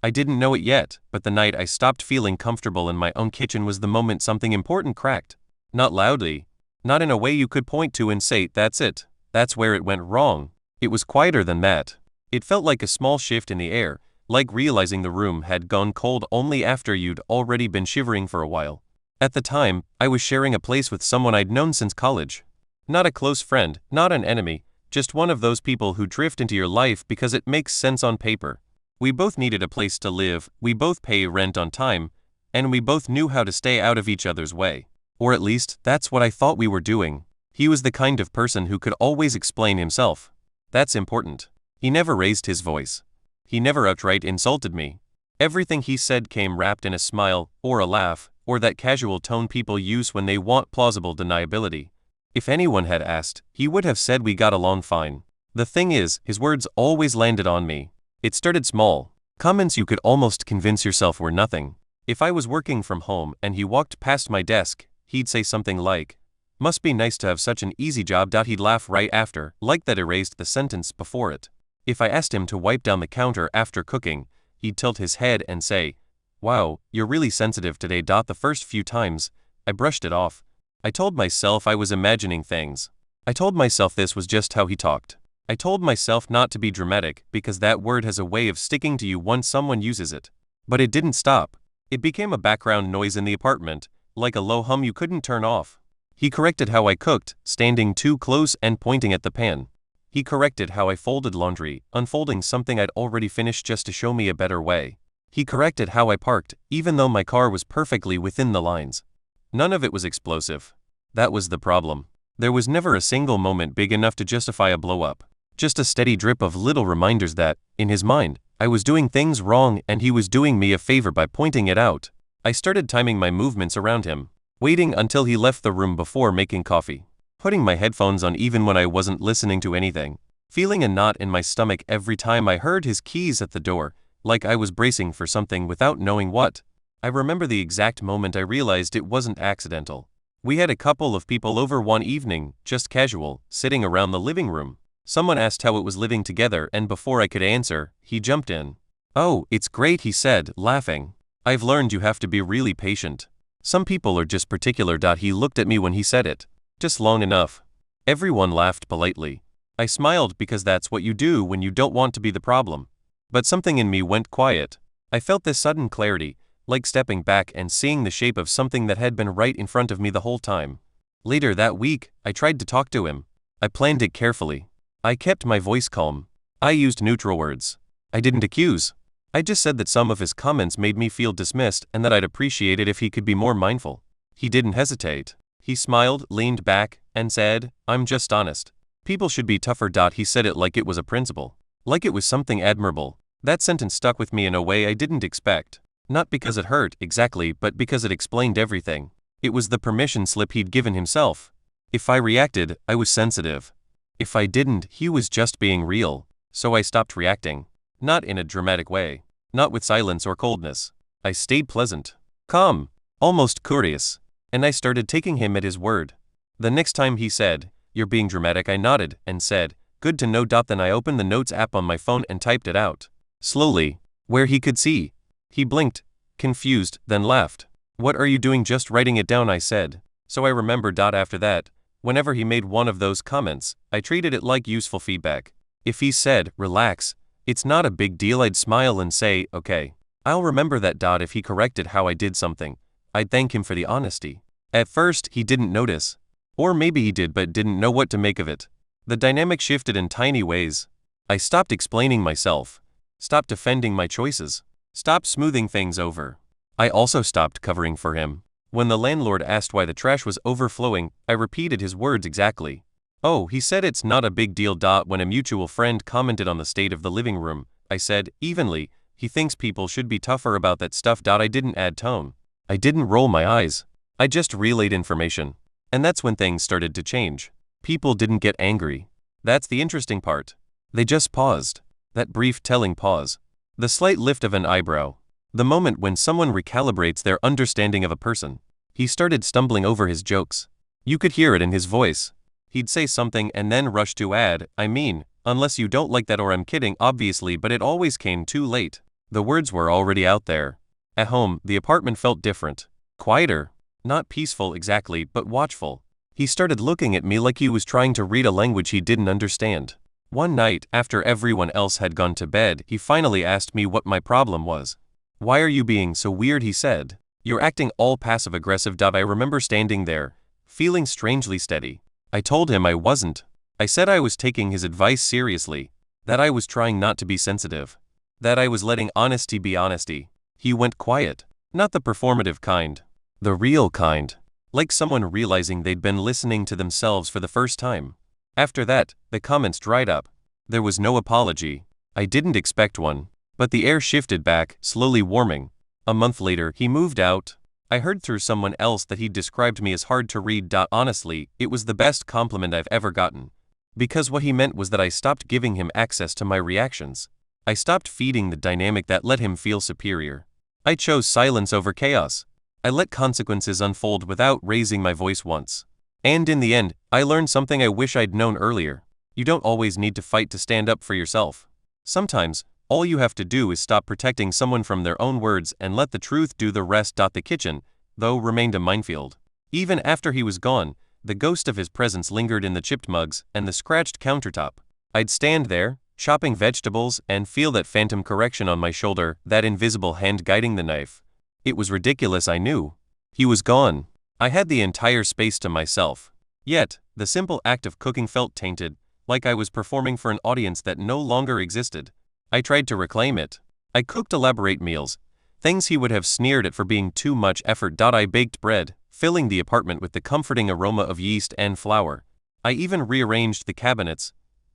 I didn't know it yet, but the night I stopped feeling comfortable in my own kitchen was the moment something important cracked. Not loudly. Not in a way you could point to and say, that's it. That's where it went wrong. It was quieter than that. It felt like a small shift in the air, like realizing the room had gone cold only after you'd already been shivering for a while. At the time, I was sharing a place with someone I'd known since college. Not a close friend, not an enemy, just one of those people who drift into your life because it makes sense on paper. We both needed a place to live, we both pay rent on time, and we both knew how to stay out of each other's way. Or at least, that's what I thought we were doing. He was the kind of person who could always explain himself. That's important. He never raised his voice. He never outright insulted me. Everything he said came wrapped in a smile, or a laugh, or that casual tone people use when they want plausible deniability. If anyone had asked, he would have said we got along fine. The thing is, his words always landed on me. It started small. Comments you could almost convince yourself were nothing. If I was working from home and he walked past my desk, he'd say something like, "Must be nice to have such an easy job." He'd laugh right after, like that erased the sentence before it. If I asked him to wipe down the counter after cooking, he'd tilt his head and say, "Wow, you're really sensitive today." The first few times, I brushed it off. I told myself I was imagining things. I told myself this was just how he talked. I told myself not to be dramatic because that word has a way of sticking to you once someone uses it. But it didn't stop. It became a background noise in the apartment, like a low hum you couldn't turn off. He corrected how I cooked, standing too close and pointing at the pan. He corrected how I folded laundry, unfolding something I'd already finished just to show me a better way. He corrected how I parked, even though my car was perfectly within the lines. None of it was explosive. That was the problem. There was never a single moment big enough to justify a blow-up. Just a steady drip of little reminders that, in his mind, I was doing things wrong and he was doing me a favor by pointing it out. I started timing my movements around him, waiting until he left the room before making coffee, putting my headphones on even when I wasn't listening to anything, feeling a knot in my stomach every time I heard his keys at the door, like I was bracing for something without knowing what. I remember the exact moment I realized it wasn't accidental. We had a couple of people over one evening, just casual, sitting around the living room. Someone asked how it was living together, and before I could answer, he jumped in. "Oh, it's great," he said, laughing. "I've learned you have to be really patient. Some people are just particular." He looked at me when he said it. Just long enough. Everyone laughed politely. I smiled because that's what you do when you don't want to be the problem. But something in me went quiet. I felt this sudden clarity, like stepping back and seeing the shape of something that had been right in front of me the whole time. Later that week, I tried to talk to him. I planned it carefully. I kept my voice calm. I used neutral words. I didn't accuse. I just said that some of his comments made me feel dismissed and that I'd appreciate it if he could be more mindful. He didn't hesitate. He smiled, leaned back, and said, "I'm just honest. People should be tougher." He said it like it was a principle. Like it was something admirable. That sentence stuck with me in a way I didn't expect. Not because it hurt, exactly, but because it explained everything. It was the permission slip he'd given himself. If I reacted, I was sensitive. If I didn't, he was just being real. So I stopped reacting. Not in a dramatic way. Not with silence or coldness. I stayed pleasant. Calm. Almost curious. And I started taking him at his word. The next time he said, "You're being dramatic," I nodded and said, "Good to know." Then I opened the notes app on my phone and typed it out. Slowly. Where he could see. He blinked, confused, then laughed. "What are you doing?" "Just writing it down," I said. So I remembered. After that, whenever he made one of those comments, I treated it like useful feedback. If he said, "Relax, it's not a big deal," I'd smile and say, "Okay. I'll remember that." If he corrected how I did something, I'd thank him for the honesty. At first, he didn't notice. Or maybe he did but didn't know what to make of it. The dynamic shifted in tiny ways. I stopped explaining myself. Stopped defending my choices. Stopped smoothing things over. I also stopped covering for him. When the landlord asked why the trash was overflowing, I repeated his words exactly. "Oh," he said, "it's not a big deal." When a mutual friend commented on the state of the living room, I said, evenly, "He thinks people should be tougher about that stuff." I didn't add tone. I didn't roll my eyes. I just relayed information. And that's when things started to change. People didn't get angry. That's the interesting part. They just paused. That brief telling pause. The slight lift of an eyebrow. The moment when someone recalibrates their understanding of a person. He started stumbling over his jokes. You could hear it in his voice. He'd say something and then rush to add, "I mean, unless you don't like that," or "I'm kidding, obviously," but it always came too late. The words were already out there. At home, the apartment felt different. Quieter. Not peaceful exactly, but watchful. He started looking at me like he was trying to read a language he didn't understand. One night, after everyone else had gone to bed, he finally asked me what my problem was. "Why are you being so weird?" he said. "You're acting all passive-aggressive." I remember standing there, feeling strangely steady. I told him I wasn't. I said I was taking his advice seriously, that I was trying not to be sensitive, that I was letting honesty be honesty. He went quiet. Not the performative kind. The real kind. Like someone realizing they'd been listening to themselves for the first time. After that, the comments dried up. There was no apology. I didn't expect one. But the air shifted back, slowly warming. A month later, he moved out. I heard through someone else that he'd described me as hard to read. Honestly, it was the best compliment I've ever gotten. Because what he meant was that I stopped giving him access to my reactions. I stopped feeding the dynamic that let him feel superior. I chose silence over chaos. I let consequences unfold without raising my voice once. And in the end, I learned something I wish I'd known earlier. You don't always need to fight to stand up for yourself. Sometimes, all you have to do is stop protecting someone from their own words and let the truth do the rest. The kitchen, though, remained a minefield. Even after he was gone, the ghost of his presence lingered in the chipped mugs and the scratched countertop. I'd stand there, chopping vegetables, and feel that phantom correction on my shoulder, that invisible hand guiding the knife. It was ridiculous, I knew. He was gone. I had the entire space to myself. Yet, the simple act of cooking felt tainted, like I was performing for an audience that no longer existed. I tried to reclaim it. I cooked elaborate meals, things he would have sneered at for being too much effort. I baked bread, filling the apartment with the comforting aroma of yeast and flour. I even rearranged the cabinets,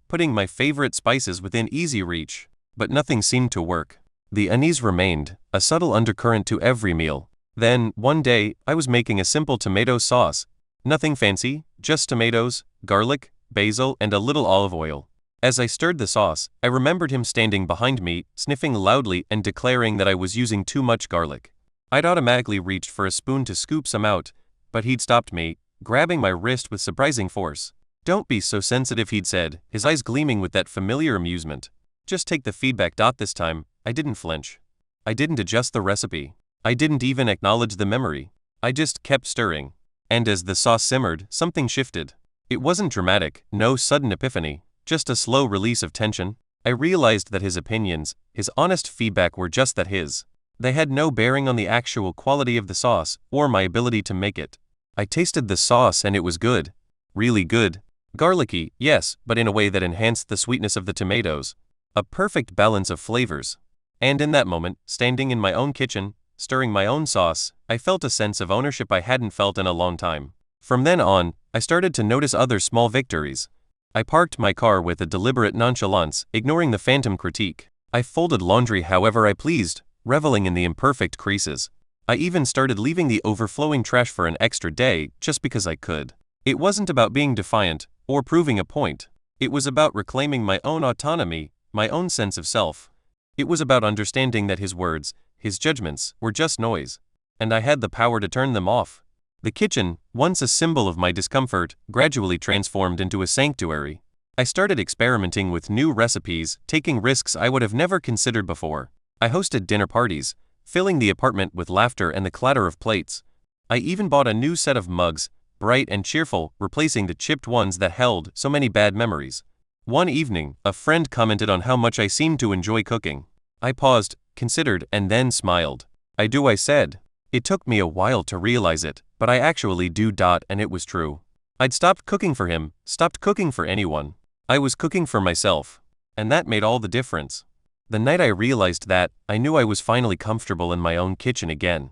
putting my favorite spices within easy reach. But nothing seemed to work. The unease remained, a subtle undercurrent to every meal. Then, one day, I was making a simple tomato sauce. Nothing fancy, just tomatoes, garlic, basil, and a little olive oil. As I stirred the sauce, I remembered him standing behind me, sniffing loudly and declaring that I was using too much garlic. I'd automatically reached for a spoon to scoop some out, but he'd stopped me, grabbing my wrist with surprising force. "Don't be so sensitive," he'd said, his eyes gleaming with that familiar amusement. "Just take the feedback." This time, I didn't flinch. I didn't adjust the recipe. I didn't even acknowledge the memory. I just kept stirring. And as the sauce simmered, something shifted. It wasn't dramatic, no sudden epiphany, just a slow release of tension. I realized that his opinions, his honest feedback were just that, his. They had no bearing on the actual quality of the sauce, or my ability to make it. I tasted the sauce and it was good. Really good. Garlicky, yes, but in a way that enhanced the sweetness of the tomatoes. A perfect balance of flavors. And in that moment, standing in my own kitchen, stirring my own sauce, I felt a sense of ownership I hadn't felt in a long time. From then on, I started to notice other small victories. I parked my car with a deliberate nonchalance, ignoring the phantom critique. I folded laundry however I pleased, reveling in the imperfect creases. I even started leaving the overflowing trash for an extra day, just because I could. It wasn't about being defiant, or proving a point. It was about reclaiming my own autonomy, my own sense of self. It was about understanding that his words, his judgments, were just noise, and I had the power to turn them off. The kitchen, once a symbol of my discomfort, gradually transformed into a sanctuary. I started experimenting with new recipes, taking risks I would have never considered before. I hosted dinner parties, filling the apartment with laughter and the clatter of plates. I even bought a new set of mugs, bright and cheerful, replacing the chipped ones that held so many bad memories. One evening, a friend commented on how much I seemed to enjoy cooking. I paused, considered, and then smiled. "I do," I said. It took me a while to realize it, but I actually do. And it was true. I'd stopped cooking for him, stopped cooking for anyone. I was cooking for myself. And that made all the difference. The night I realized that, I knew I was finally comfortable in my own kitchen again.